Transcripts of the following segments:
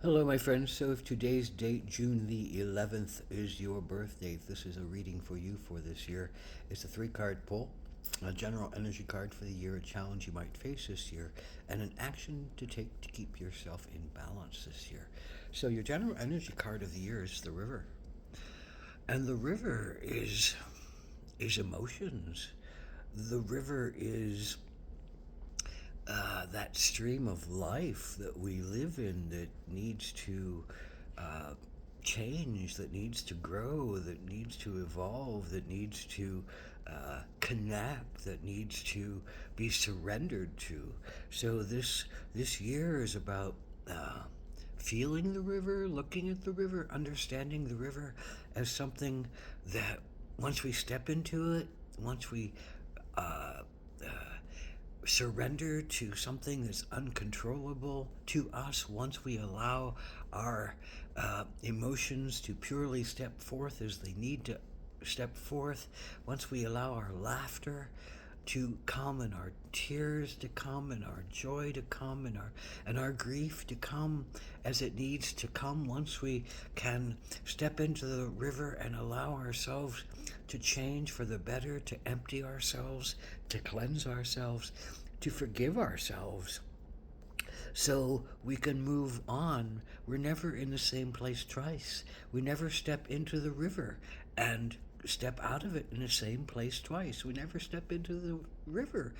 Hello, my friends. So, if today's date, June the 11th, is your birth date, this is a reading for you for this year. It's a three-card pull, a general energy card for the year, a challenge you might face this year, and an action to take to keep yourself in balance this year. So, your general energy card of the year is the river. And the river is emotions. The river is that stream of life that we live in that needs to uh, change, that needs to grow, that needs to evolve, that needs to connect, that needs to be surrendered to. So this year is about feeling the river, looking at the river, understanding the river as something that once we step into it, once we uh, surrender to something that's uncontrollable to us, once we allow our emotions to purely step forth as they need to step forth, once we allow our laughter to come and our tears to come and our joy to come and our grief to come as it needs to come, once we can step into the river and allow ourselves to change for the better, to empty ourselves, to cleanse ourselves, to forgive ourselves, so we can move on. We're never in the same place twice. We never step into the river and step out of it in the same place twice. We never step into the river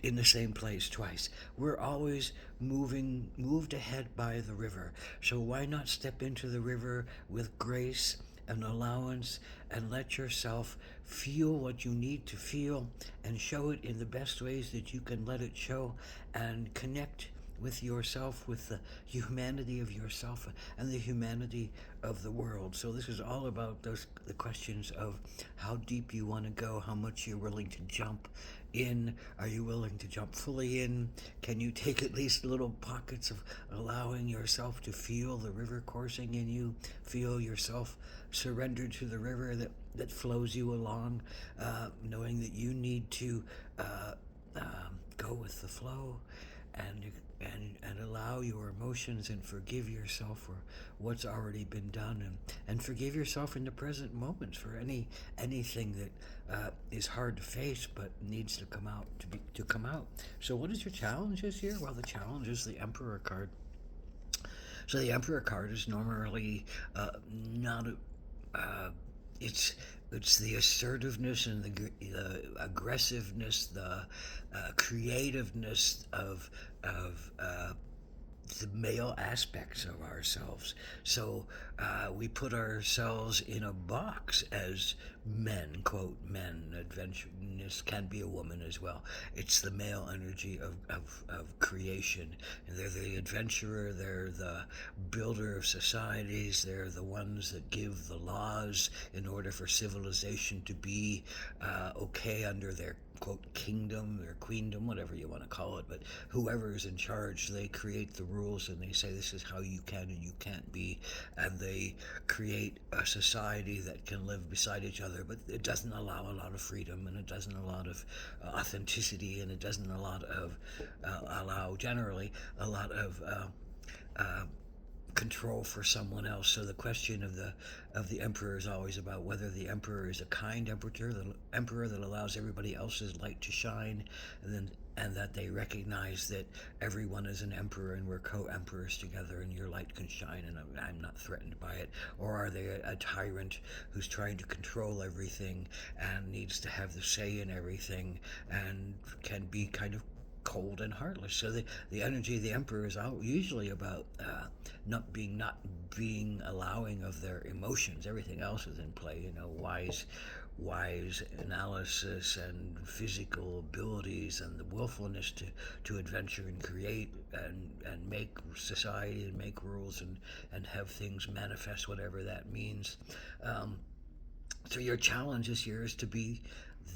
in the same place twice. We're always moved ahead by the river. So why not step into the river with grace and allowance and let yourself feel what you need to feel and show it in the best ways that you can let it show, and connect with yourself, with the humanity of yourself and the humanity of the world. So this is all about the questions of how deep you want to go, how much you're willing to jump in. Are you willing to jump fully in? Can you take at least little pockets of allowing yourself to feel the river coursing in you, feel yourself surrendered to the river that flows you along, knowing that you need to go with the flow and and allow your emotions and forgive yourself for what's already been done, and forgive yourself in the present moments for anything that is hard to face but needs to come out to come out. So what is your challenge this year? Well, the challenge is the Emperor card. So the Emperor card is normally not it's it's the assertiveness and the aggressiveness, the creativeness of the male aspects of ourselves. So we put ourselves in a box as men, quote, men. Adventurous can be a woman as well. It's the male energy of creation. And they're the adventurer, they're the builder of societies, they're the ones that give the laws in order for civilization to be okay under their quote kingdom or queendom, whatever you want to call it. But whoever is in charge, they create the rules and they say this is how you can and you can't be, and they create a society that can live beside each other. But it doesn't allow a lot of freedom, and it doesn't allow a lot of authenticity, and it doesn't allow generally a lot of uh, control for someone else. So the question of the emperor is always about whether the emperor is a kind emperor, the emperor that allows everybody else's light to shine, and that they recognize that everyone is an emperor and we're co-emperors together, and your light can shine and I'm not threatened by it. Or are they a tyrant who's trying to control everything and needs to have the say in everything and can be kind of cold and heartless? So the energy of the emperor is usually about not being allowing of their emotions. Everything else is in play, wise analysis and physical abilities and the willfulness to adventure and create and make society and make rules and have things manifest, whatever that means. So your challenge this year is to be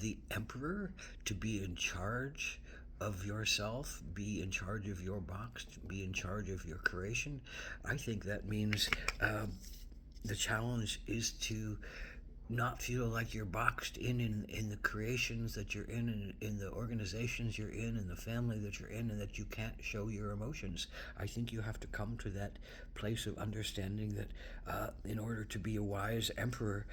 the emperor, to be in charge of yourself, be in charge of your box, be in charge of your creation. I think that means the challenge is to not feel like you're boxed in the creations that you're in the organizations you're in the family that you're in, and that you can't show your emotions. I think you have to come to that place of understanding that in order to be a wise emperor,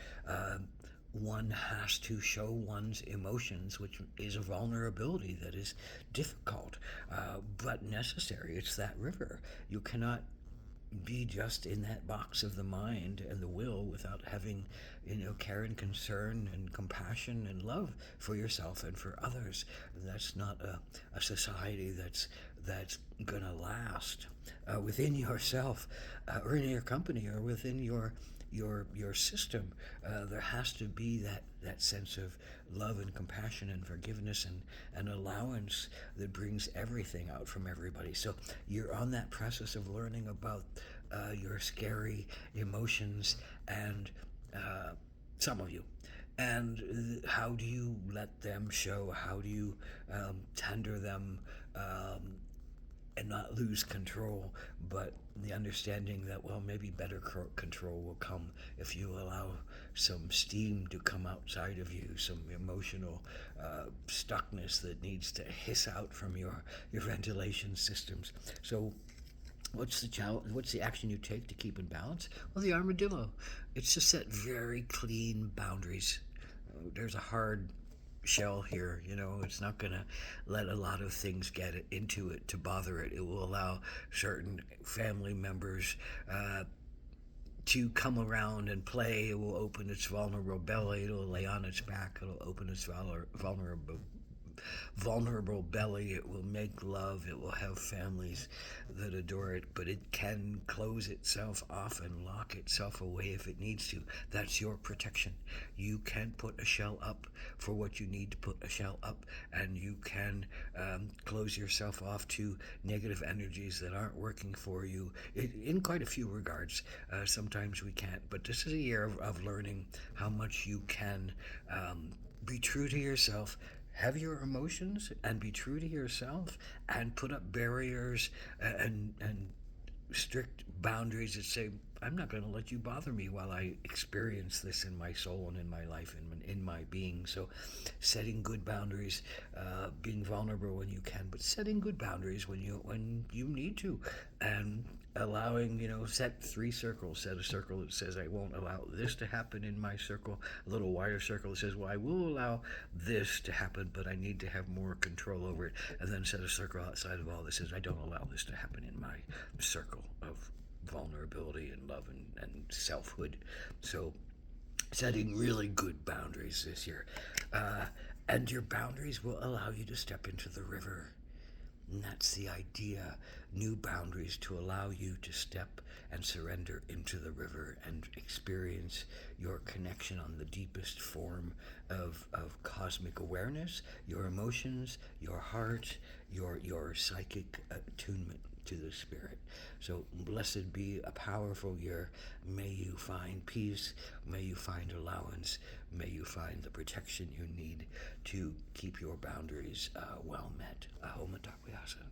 one has to show one's emotions, which is a vulnerability that is difficult, but necessary. It's that river. You cannot be just in that box of the mind and the will without having, care and concern and compassion and love for yourself and for others. That's not a society that's gonna last within yourself, or in your company, or within your system. There has to be that sense of love and compassion and forgiveness and allowance that brings everything out from everybody. So you're on that process of learning about your scary emotions, and some of you. And how do you let them show? How do you tender them, and not lose control, but the understanding that, well, maybe better control will come if you allow some steam to come outside of you, some emotional stuckness that needs to hiss out from your ventilation systems. So what's the challenge? What's the action you take to keep in balance? Well, the armadillo. It's to set very clean boundaries. There's a hard shell here. It's not going to let a lot of things get into it to bother it. It will allow certain family members to come around and play. It will open its vulnerable belly. It'll lay on its back. It'll open its vulnerable belly. It will make love. It will have families that adore it, but it can close itself off and lock itself away if it needs to. That's your protection. You can put a shell up for what you need to put a shell up, and you can close yourself off to negative energies that aren't working for you in quite a few regards. Sometimes we can't, but this is a year of learning how much you can be true to yourself, have your emotions, and be true to yourself, and put up barriers and strict boundaries that say, I'm not going to let you bother me while I experience this in my soul and in my life and in my being. So setting good boundaries, being vulnerable when you can, but setting good boundaries when you need to, and allowing, set 3 circles. Set a circle that says, I won't allow this to happen in my circle. A little wider circle that says, well, I will allow this to happen, but I need to have more control over it. And then set a circle outside of all that says, I don't allow this to happen in my circle of vulnerability and love and selfhood. So setting really good boundaries this year. And your boundaries will allow you to step into the river. And that's the idea. New boundaries to allow you to step and surrender into the river and experience your connection on the deepest form of cosmic awareness, your emotions, your heart, your psychic attunement to the spirit. So blessed be a powerful year. May you find peace. May you find allowance. May you find the protection you need to keep your boundaries well met. Ahom Atakwiyasa.